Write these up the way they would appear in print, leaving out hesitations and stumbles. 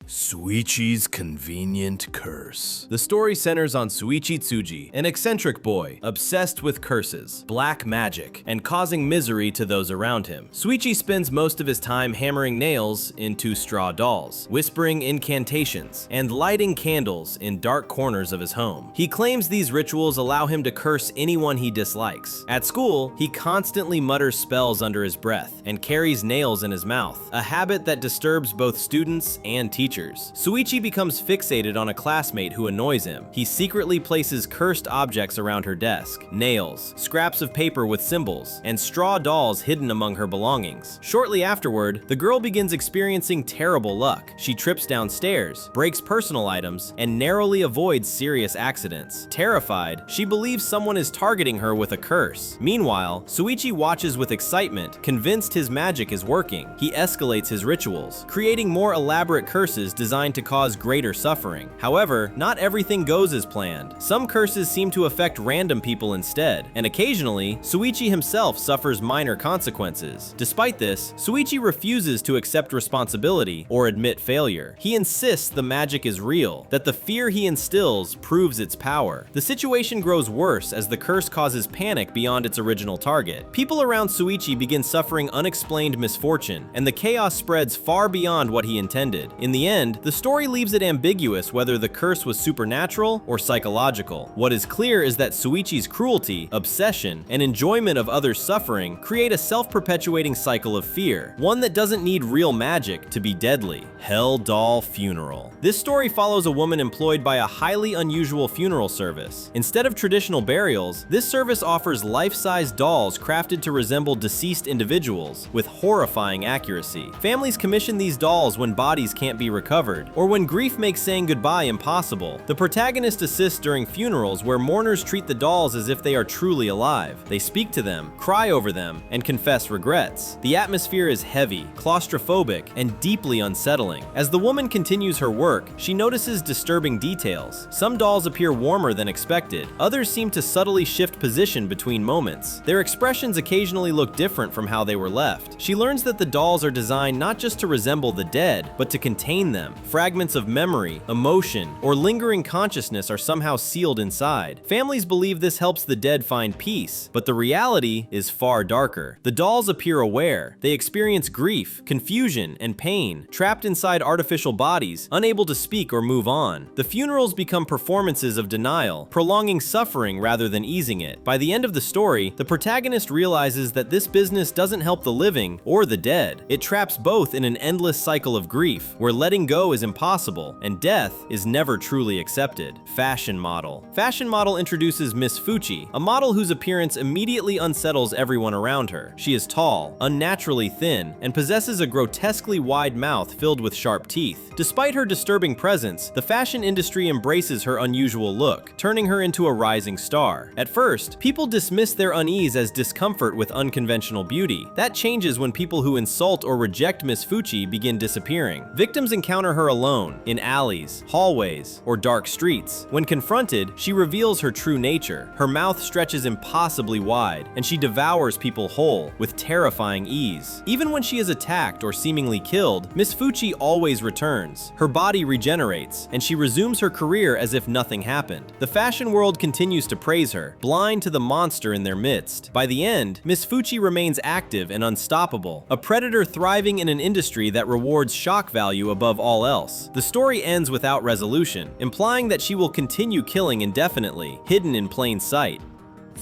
Shuichi's Convenient Curse. The story centers on Shuichi Tsuji, an eccentric boy obsessed with curses, black magic, and causing misery to those around him. Shuichi spends most of his time hammering nails into straw dolls, whispering incantations, and lighting candles in dark corners of his home. He claims these rituals allow him to curse anyone he dislikes. At school, he constantly mutters spells under his breath and carries nails in his mouth, a habit that disturbs both students and teachers. Shuichi becomes fixated on a classmate who annoys him. He secretly places cursed objects around her desk: nails, scraps of paper with symbols, and straw dolls hidden among her belongings. Shortly afterward, the girl begins experiencing terrible luck. She trips downstairs, breaks personal items, and narrowly avoids serious accidents. Terrified, she believes someone is targeting her with a curse. Meanwhile, Shuichi watches with excitement, convinced his magic is working. He escalates his rituals, creating more elaborate curses designed to cause greater suffering. However, not everything goes as planned. Some curses seem to affect random people instead, and occasionally, Shuichi himself suffers minor consequences. Despite this, Shuichi refuses to accept responsibility or admit failure. He insists the magic is real, that the fear he instills proves its power. The situation grows worse as the curse causes panic beyond its original target. People around Shuichi begin suffering unexplained misfortune, and the chaos spreads far beyond what he intended. In the end, the story leaves it ambiguous whether the curse was supernatural or psychological. What is clear is that Shuichi's cruelty, obsession, and enjoyment of others' suffering create a self-perpetuating cycle of fear, one that doesn't need real magic to be deadly. Hell Doll Funeral. This story follows a woman employed by a highly unusual funeral service. Instead of traditional burials, this service offers life-size dolls crafted to resemble deceased individuals with horrifying accuracy. Families commission these dolls when bodies can't be recovered, or when grief makes saying goodbye impossible. The protagonist assists during funerals where mourners treat the dolls as if they are truly alive. They speak to them, cry over them, and confess regrets. The atmosphere is heavy, claustrophobic, and deeply unsettling. As the woman continues her work, she notices disturbing details. Some dolls appear warmer than expected. Others seem to subtly shift position between moments. Their expressions occasionally look different from how they were left. She learns that the dolls are designed not just to resemble the dead, but to contain them. Fragments of memory, emotion, or lingering consciousness are somehow sealed inside. Families believe this helps the dead find peace, but the reality is far darker. The dolls appear aware. They experience grief, confusion, and pain, trapped inside artificial bodies, unable to speak or move on. The funerals become performances of denial, prolonging suffering rather than easing it. By the end of the story, the protagonist realizes that this business doesn't help the living or the dead. It traps both in an endless cycle of grief, where letting go is impossible, and death is never truly accepted. Fashion model. Fashion model introduces Miss Fuchi, a model whose appearance immediately unsettles everyone around her. She is tall, unnaturally thin, and possesses a grotesquely wide mouth filled with sharp teeth. Despite her disturbing presence, the fashion industry embraces her unusual look, turning her into a rising star. At first, people dismiss their unease as discomfort with unconventional beauty. That changes when people who insult or reject Miss Fuchi begin disappearing. Victims encounter her alone, in alleys, hallways, or dark streets. When confronted, she reveals her true nature. Her mouth stretches impossibly wide, and she devours people whole, with terrifying ease. Even when she is attacked or seemingly killed, Miss Fuchi always returns. Her body regenerates, and she resumes her career as if nothing happened. The fashion world continues to praise her, blind to the monster in their midst. By the end, Miss Fuchi remains active and unstoppable, a predator thriving in an industry that rewards shock value above all else. The story ends without resolution, implying that she will continue killing indefinitely, hidden in plain sight.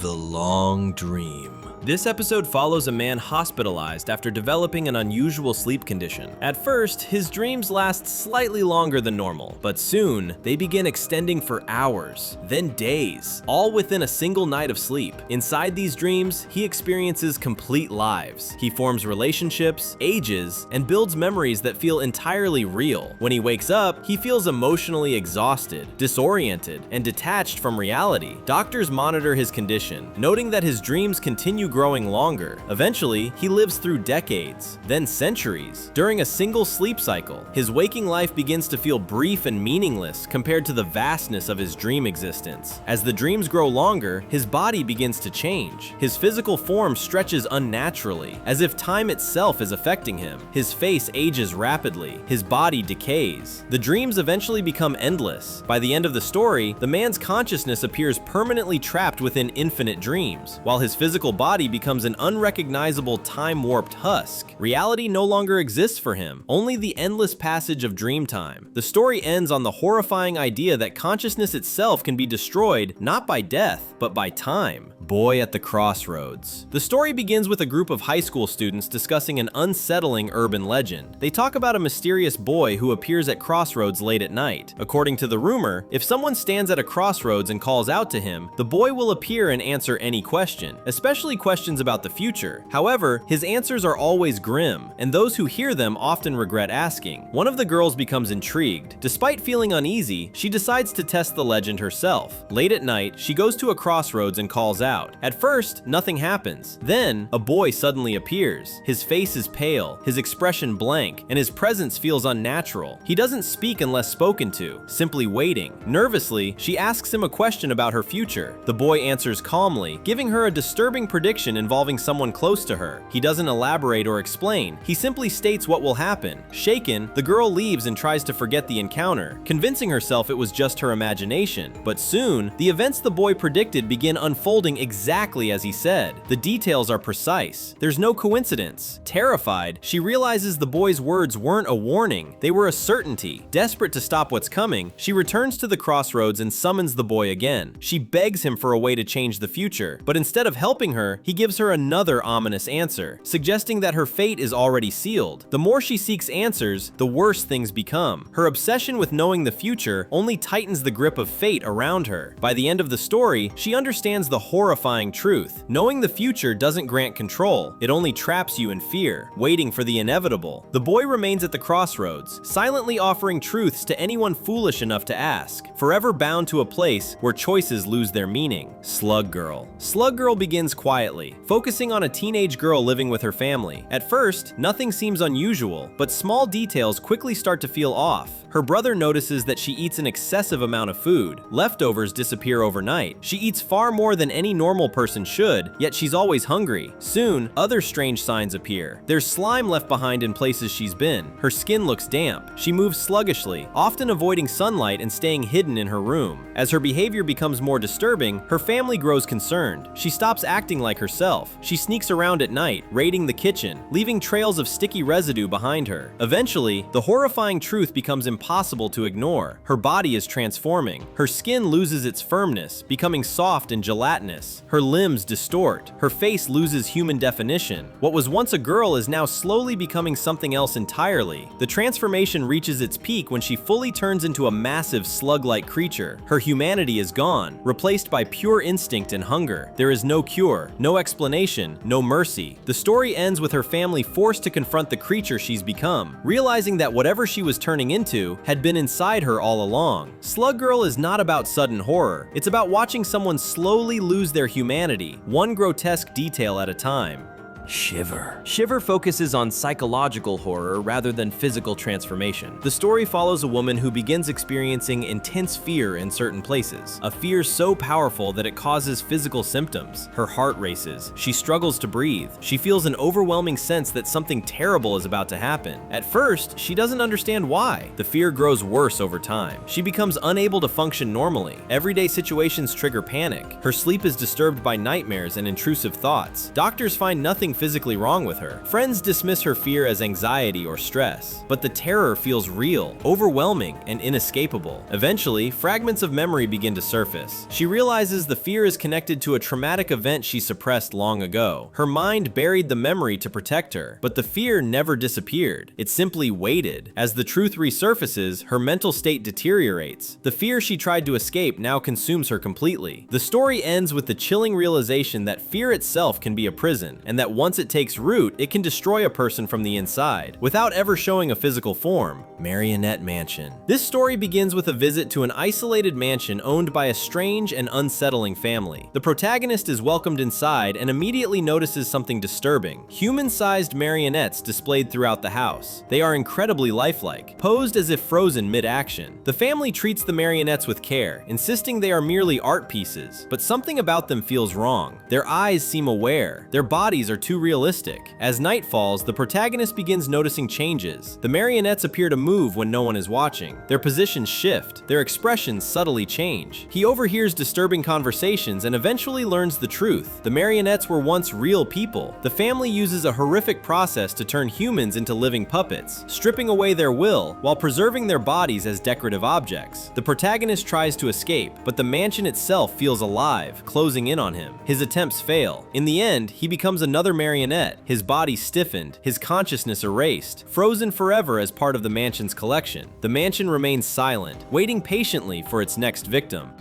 The Long Dream. This episode follows a man hospitalized after developing an unusual sleep condition. At first, his dreams last slightly longer than normal, but soon, they begin extending for hours, then days, all within a single night of sleep. Inside these dreams, he experiences complete lives. He forms relationships, ages, and builds memories that feel entirely real. When he wakes up, he feels emotionally exhausted, disoriented, and detached from reality. Doctors monitor his condition, noting that his dreams continue growing longer. Eventually, he lives through decades, then centuries. During a single sleep cycle, his waking life begins to feel brief and meaningless compared to the vastness of his dream existence. As the dreams grow longer, his body begins to change. His physical form stretches unnaturally, as if time itself is affecting him. His face ages rapidly. His body decays. The dreams eventually become endless. By the end of the story, the man's consciousness appears permanently trapped within infinite dreams, while his physical body becomes an unrecognizable time-warped husk. Reality no longer exists for him, only the endless passage of dream time. The story ends on the horrifying idea that consciousness itself can be destroyed not by death, but by time. Boy at the Crossroads. The story begins with a group of high school students discussing an unsettling urban legend. They talk about a mysterious boy who appears at crossroads late at night. According to the rumor, if someone stands at a crossroads and calls out to him, the boy will appear and answer any question, especially questions about the future. However, his answers are always grim, and those who hear them often regret asking. One of the girls becomes intrigued. Despite feeling uneasy, she decides to test the legend herself. Late at night, she goes to a crossroads and calls out. At first, nothing happens. Then, a boy suddenly appears. His face is pale, his expression blank, and his presence feels unnatural. He doesn't speak unless spoken to, simply waiting. Nervously, she asks him a question about her future. The boy answers calmly, giving her a disturbing prediction involving someone close to her. He doesn't elaborate or explain. He simply states what will happen. Shaken, the girl leaves and tries to forget the encounter, convincing herself it was just her imagination. But soon, the events the boy predicted begin unfolding exactly as he said. The details are precise. There's no coincidence. Terrified, she realizes the boy's words weren't a warning, they were a certainty. Desperate to stop what's coming, she returns to the crossroads and summons the boy again. She begs him for a way to change the future, but instead of helping her, he gives her another ominous answer, suggesting that her fate is already sealed. The more she seeks answers, the worse things become. Her obsession with knowing the future only tightens the grip of fate around her. By the end of the story, she understands the horrifying truth. Knowing the future doesn't grant control, it only traps you in fear, waiting for the inevitable. The boy remains at the crossroads, silently offering truths to anyone foolish enough to ask, forever bound to a place where choices lose their meaning. Slug Girl. Slug Girl begins quietly, focusing on a teenage girl living with her family. At first, nothing seems unusual, but small details quickly start to feel off. Her brother notices that she eats an excessive amount of food. Leftovers disappear overnight. She eats far more than any normal person should, yet she's always hungry. Soon, other strange signs appear. There's slime left behind in places she's been. Her skin looks damp. She moves sluggishly, often avoiding sunlight and staying hidden in her room. As her behavior becomes more disturbing, her family grows concerned. She stops acting like herself. She sneaks around at night, raiding the kitchen, leaving trails of sticky residue behind her. Eventually, the horrifying truth becomes impossible to ignore. Her body is transforming. Her skin loses its firmness, becoming soft and gelatinous. Her limbs distort. Her face loses human definition. What was once a girl is now slowly becoming something else entirely. The transformation reaches its peak when she fully turns into a massive slug-like creature. Her humanity is gone, replaced by pure instinct and hunger. There is no cure, no explanation, no mercy. The story ends with her family forced to confront the creature she's become, realizing that whatever she was turning into had been inside her all along. Slug Girl is not about sudden horror. It's about watching someone slowly lose their humanity, one grotesque detail at a time. Shiver. Shiver focuses on psychological horror rather than physical transformation. The story follows a woman who begins experiencing intense fear in certain places, a fear so powerful that it causes physical symptoms. Her heart races, she struggles to breathe, she feels an overwhelming sense that something terrible is about to happen. At first, she doesn't understand why. The fear grows worse over time. She becomes unable to function normally. Everyday situations trigger panic. Her sleep is disturbed by nightmares and intrusive thoughts. Doctors find nothing physically wrong with her. Friends dismiss her fear as anxiety or stress, but the terror feels real, overwhelming, and inescapable. Eventually, fragments of memory begin to surface. She realizes the fear is connected to a traumatic event she suppressed long ago. Her mind buried the memory to protect her, but the fear never disappeared. It simply waited. As the truth resurfaces, her mental state deteriorates. The fear she tried to escape now consumes her completely. The story ends with the chilling realization that fear itself can be a prison, and that once it takes root, it can destroy a person from the inside, without ever showing a physical form. Marionette Mansion. This story begins with a visit to an isolated mansion owned by a strange and unsettling family. The protagonist is welcomed inside and immediately notices something disturbing: human-sized marionettes displayed throughout the house. They are incredibly lifelike, posed as if frozen mid-action. The family treats the marionettes with care, insisting they are merely art pieces, but something about them feels wrong. Their eyes seem aware, their bodies are too realistic. As night falls, the protagonist begins noticing changes. The marionettes appear to move when no one is watching. Their positions shift, their expressions subtly change. He overhears disturbing conversations and eventually learns the truth. The marionettes were once real people. The family uses a horrific process to turn humans into living puppets, stripping away their will while preserving their bodies as decorative objects. The protagonist tries to escape, but the mansion itself feels alive, closing in on him. His attempts fail. In the end, he becomes another marionette, his body stiffened, his consciousness erased, frozen forever as part of the mansion's collection. The mansion remains silent, waiting patiently for its next victim.